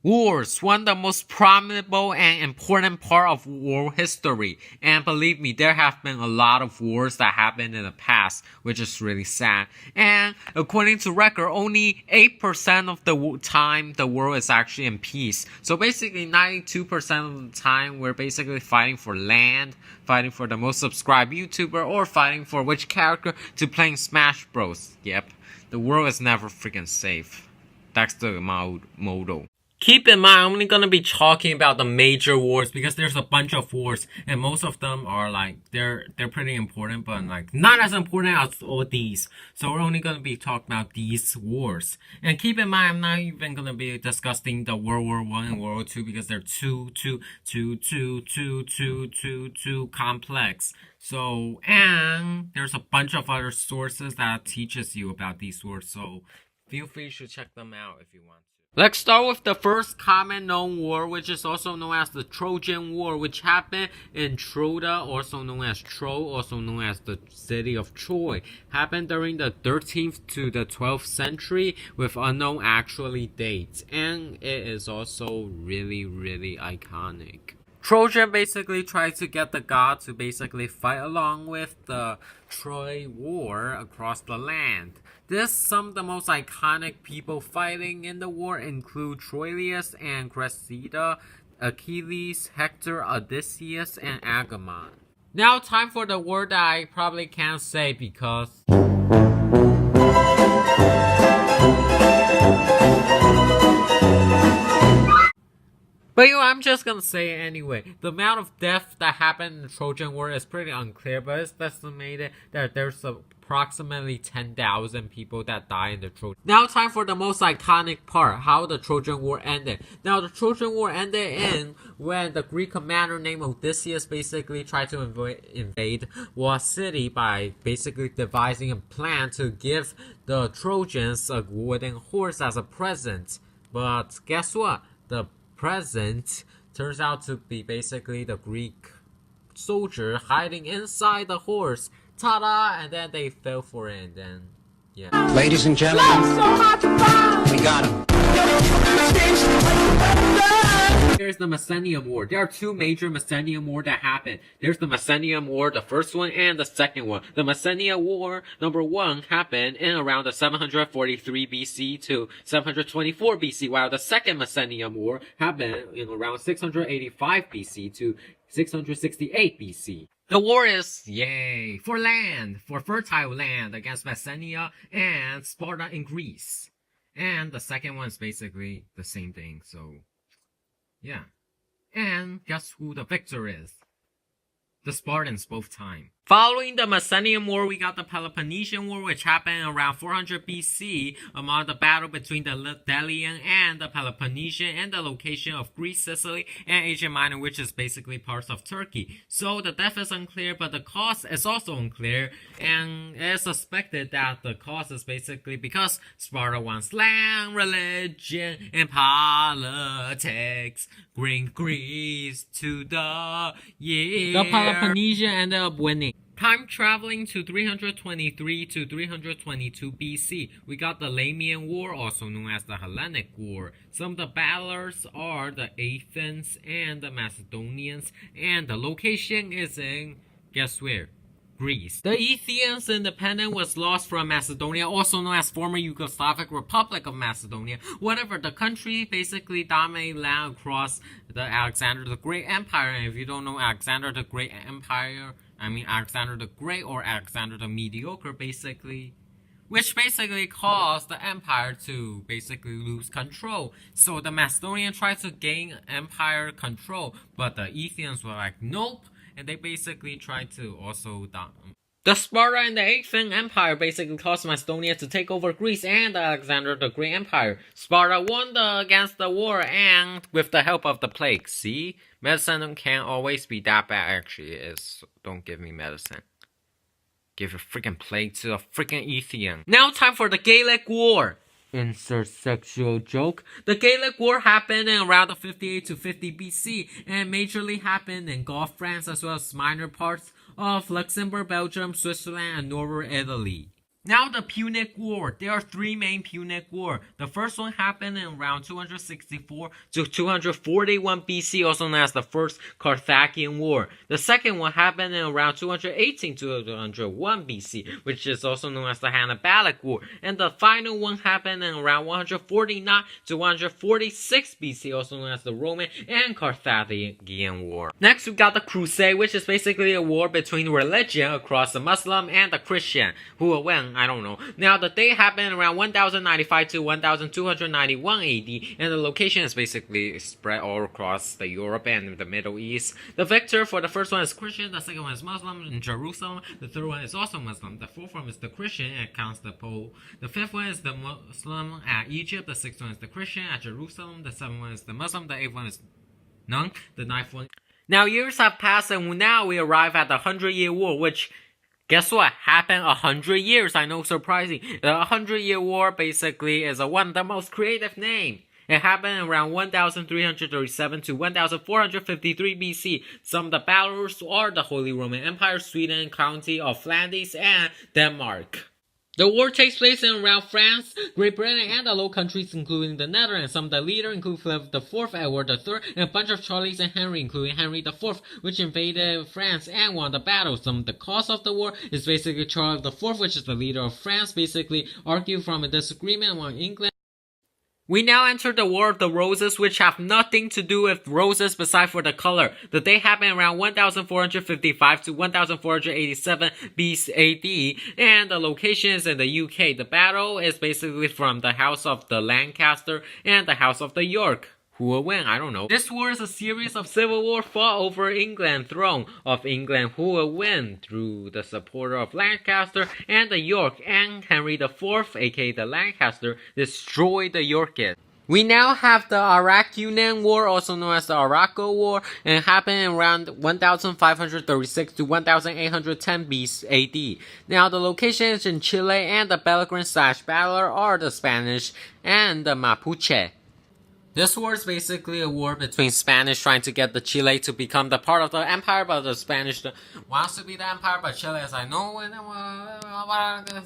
Wars, one of the most prominent and important part of world history. And believe me, there have been a lot of wars that happened in the past, which is really sad. And according to record, only 8% of the time the world is actually in peace. So basically 92% of the time we're basically fighting for land, fighting for the most subscribed YouTuber, or fighting for which character to playing Smash Bros. Yep, the world is never freaking safe. That's the motto. Keep in mind, I'm only gonna be talking about the major wars because there's a bunch of wars, and most of them are like they're pretty important, but like not as important as all these. So we're only gonna be talking about these wars. And keep in mind, I'm not even gonna be discussing the World War I and World War II because they're too complex. So, and there's a bunch of other sources that teaches you about these wars. So feel free to check them out if you want. Let's start with the first common known war, which is also known as the Trojan War, which happened in Troja, also known as Tro, also known as the city of Troy. Happened during the 13th to the 12th century with unknown actually dates, and it is also really, really iconic. Trojan basically tried to get the god to basically fight along with the Troy War across the land. Some of the most iconic people fighting in the war include Troilus and Cressida, Achilles, Hector, Odysseus, and Agamemnon. Now time for the word that I probably can't say because... But I'm just gonna say it anyway. The amount of death that happened in the Trojan War is pretty unclear, but it's estimated that there's approximately 10,000 people that died in the Trojan. Now time for the most iconic part, how the Trojan War ended. Now the Trojan War ended in when the Greek commander named Odysseus basically tried to invade a city by basically devising a plan to give the Trojans a wooden horse as a present. But guess what? The present turns out to be basically the Greek soldier hiding inside the horse. Ta-da! And then they fell for it, and then yeah. Ladies and gentlemen, we got him. There's the Mycenaean War. There are two major Mycenaean War that happened. There's the Mycenaean War, the first one, and the second one. The Mycenaean War, number one, happened in around the 743 BC to 724 BC, while the second Mycenaean War happened in around 685 BC to 668 BC. The war is, yay, for land, for fertile land against Messenia and Sparta in Greece. And the second one is basically the same thing, so yeah. And guess who the victor is? The Spartans both time. Following the Mycenaean War, we got the Peloponnesian War, which happened around 400 BC among the battle between the Delian and the Peloponnesian and the location of Greece, Sicily, and Asia Minor, which is basically parts of Turkey. So the death is unclear, but the cause is also unclear, and it is suspected that the cause is basically because Sparta wants land, religion, and politics. Bring Greece to the year. The Peloponnesian ended up winning. Time traveling to 323 to 322 BC, we got the Lamian War, also known as the Hellenic War. Some of the battlers are the Athens and the Macedonians, and the location is in, guess where? Greece. The Athenians' independence was lost from Macedonia, also known as former Yugoslavic Republic of Macedonia. Whatever, the country basically dominated land across the Alexander the Great Empire. And if you don't know Alexander the Great Empire, I mean Alexander the Great or Alexander the Mediocre, basically. Which basically caused the empire to basically lose control. So the Macedonians tried to gain empire control, but the Athenians were like, nope. And they basically tried to also the Sparta and the Athenian Empire basically caused Macedonia to take over Greece and Alexander the Great Empire. Sparta won against the war and with the help of the plague. See? Medicine can't always be that bad, actually. Don't give me medicine. Give a freaking plague to a freaking Athenian. Now time for the Gallic War. Insert sexual joke. The Gallic War happened in around 58 to 50 BC and majorly happened in Gulf France as well as minor parts of Luxembourg, Belgium, Switzerland, and northern Italy. Now the Punic War. There are three main Punic War. The first one happened in around 264 to 241 BC, also known as the First Carthaginian War. The second one happened in around 218 to 201 BC, which is also known as the Hannibalic War. And the final one happened in around 149 to 146 BC, also known as the Roman and Carthaginian War. Next, we got the Crusade, which is basically a war between religion across the Muslim and the Christian, who will win. I don't know. Now, the date happened around 1095 to 1291 AD, and the location is basically spread all across the Europe and the Middle East. The victor for the first one is Christian, the second one is Muslim in Jerusalem, the third one is also Muslim, the fourth one is the Christian at Constantinople, the fifth one is the Muslim at Egypt, the sixth one is the Christian at Jerusalem, the seventh one is the Muslim, the eighth one is none, the ninth one. Now, years have passed, and now we arrive at the 100-Year War, which, guess what? Happened 100 years. I know, surprising. The 100-Year War basically is one of the most creative name. It happened around 1337 to 1453 BC. Some of the battles are the Holy Roman Empire, Sweden, County of Flanders, and Denmark. The war takes place in around France, Great Britain, and the Low Countries, including the Netherlands. Some of the leaders include Philip IV, Edward III, and a bunch of Charles and Henry, including Henry IV, which invaded France and won the battle. Some of the cause of the war is basically Charles IV, which is the leader of France, basically argued from a disagreement among England. We now enter the War of the Roses, which have nothing to do with roses besides for the color. The day happened around 1455 to 1487 BC AD, and the location is in the UK. The battle is basically from the House of the Lancaster and the House of the York. Who will win? I don't know. This war is a series of civil war fought over England, throne of England. Who will win? Through the supporter of Lancaster and the York, and Henry IV, aka the Lancaster, destroyed the Yorkists. We now have the Iraq-Union War, also known as the Araco War, and it happened around 1536 to 1810 BC AD. Now, the location is in Chile, and the belligerent/battler are the Spanish and the Mapuche. This war is basically a war between Spanish trying to get the Chile to become the part of the empire, but the Spanish wants to be the empire, but Chile is like, no, and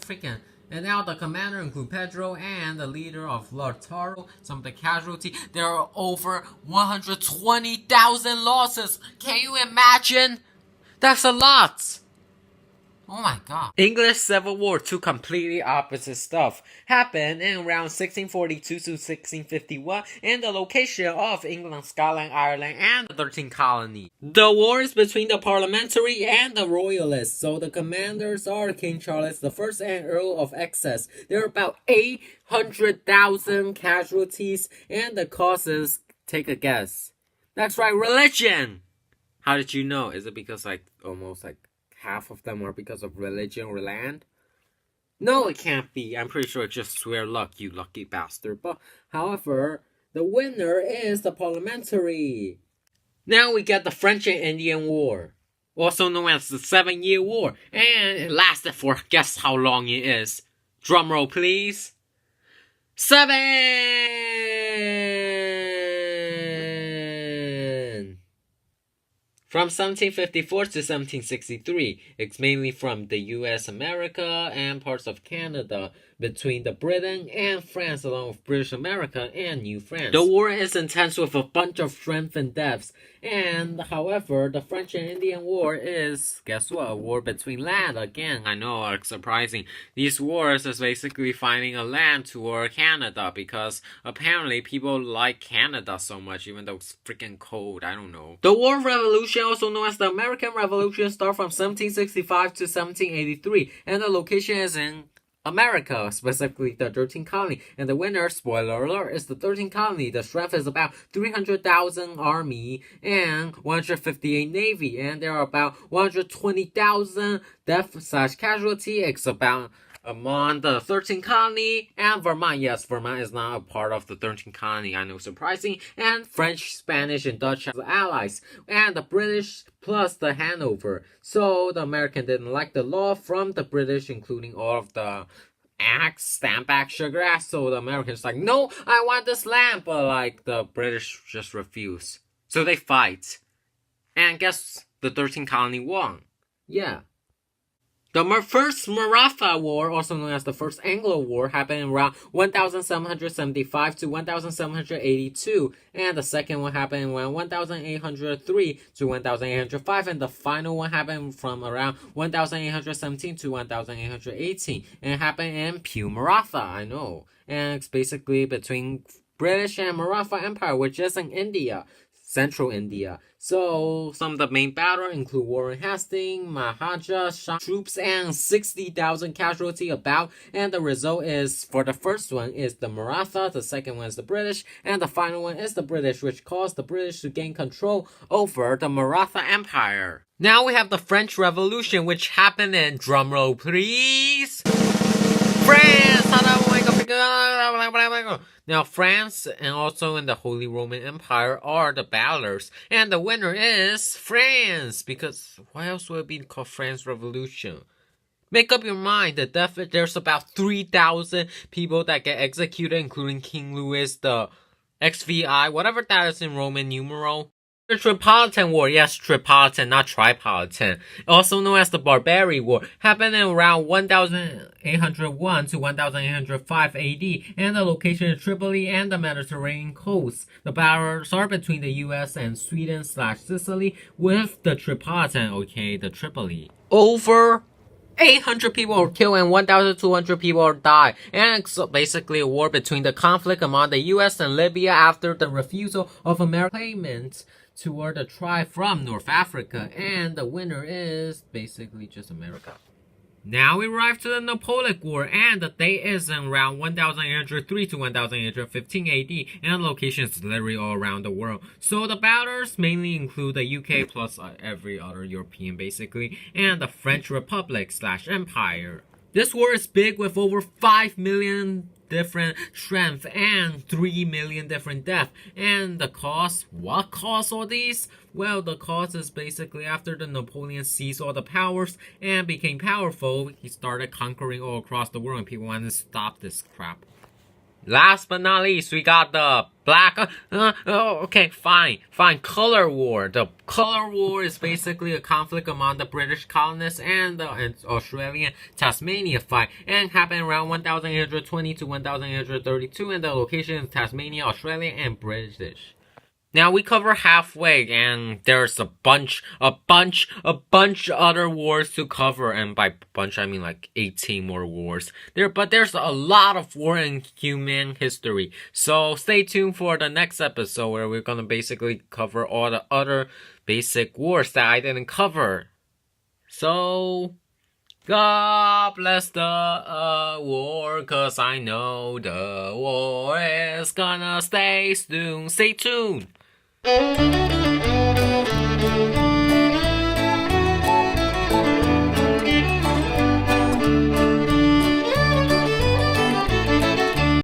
freaking. And now the commander include Pedro and the leader of Lautaro. Some of the casualty, there are over 120,000 losses. Can you imagine? That's a lot. Oh my god. English Civil War, two completely opposite stuff, happened in around 1642 to 1651 in the location of England, Scotland, Ireland, and the 13th colony. The war is between the parliamentary and the royalists, so the commanders are King Charles I and Earl of Essex. There are about 800,000 casualties, and the causes, take a guess. That's right, religion! How did you know? Is it because almost half of them are because of religion or land? No, it can't be. I'm pretty sure it's just swear luck, you lucky bastard. But, however, the winner is the parliamentary. Now we get the French and Indian War, also known as the 7-Year War, and it lasted for guess how long it is. Drumroll, please. 7! From 1754 to 1763, it's mainly from the US, America, and parts of Canada, between the Britain and France, along with British America and New France. The war is intense with a bunch of strength and deaths, and however, the French and Indian War is, guess what, a war between land. Again, I know, it's surprising. These wars is basically finding a land toward Canada, because apparently people like Canada so much, even though it's freaking cold, I don't know. The War of Revolution, also known as the American Revolution, started from 1765 to 1783, and the location is in America, specifically the 13th colony, and the winner, spoiler alert, is the 13th colony. The strength is about 300,000 army and 158 navy, and there are about 120,000 death/casualty. It's about among the 13th colony and Vermont. Yes, Vermont is not a part of the 13th colony, I know, surprising, and French, Spanish, and Dutch as allies, and the British plus the Hanover. So the American didn't like the law from the British, including all of the acts, Stamp Act, Sugar Act. So the Americans like, no, I want this land, but the British just refuse. So they fight, and guess the 13th colony won. Yeah. The first Maratha War, also known as the First Anglo War, happened around 1775 to 1782, and the second one happened around 1803 to 1805, and the final one happened from around 1817 to 1818, and it happened in Pure Maratha, I know. And it's basically between British and Maratha Empire, which is in India. Central India. So, some of the main battles include Warren Hastings, Mahaja, Shah troops, and 60,000 casualty about. And the result is, for the first one is the Maratha, the second one is the British, and the final one is the British, which caused the British to gain control over the Maratha Empire. Now we have the French Revolution, which happened in, drumroll please, France! Now, France and also in the Holy Roman Empire are the battlers, and the winner is France, because why else would it be called France Revolution? Make up your mind, there's about 3,000 people that get executed, including King Louis, the XVI, whatever that is in Roman numeral. The Tripolitan War, yes, Tripolitan, not Tripolitan, also known as the Barbary War, happened in around 1801 to 1805 AD, and the location is Tripoli and the Mediterranean coast. The battles are between the US and Sweden/Sicily with the Tripolitan, okay, the Tripoli. Over 800 people were killed and 1,200 people died, and it's basically a war between the conflict among the US and Libya after the refusal of American payment toward a tribe from North Africa, and the winner is basically just America. Now we arrive to the Napoleonic War, and the date is around 1803 to 1815 AD, and the location is literally all around the world. So the battles mainly include the UK plus every other European basically, and the French Republic/Empire. This war is big with over 5 million different strength and 3 million different deaths. And the cause? What caused all these? Well, the cause is basically after the Napoleon seized all the powers and became powerful, he started conquering all across the world and people wanted to stop this crap. Last but not least, we got the Color War. The Color War is basically a conflict among the British colonists and the Australian Tasmania fight, and happened around 1820 to 1832, and the location is Tasmania, Australia, and British. Now we cover halfway, and there's a bunch other wars to cover, and by bunch I mean like 18 more wars. But there's a lot of war in human history. So stay tuned for the next episode where we're gonna basically cover all the other basic wars that I didn't cover. So God bless the war, 'cause I know the war is gonna stay soon. Stay tuned.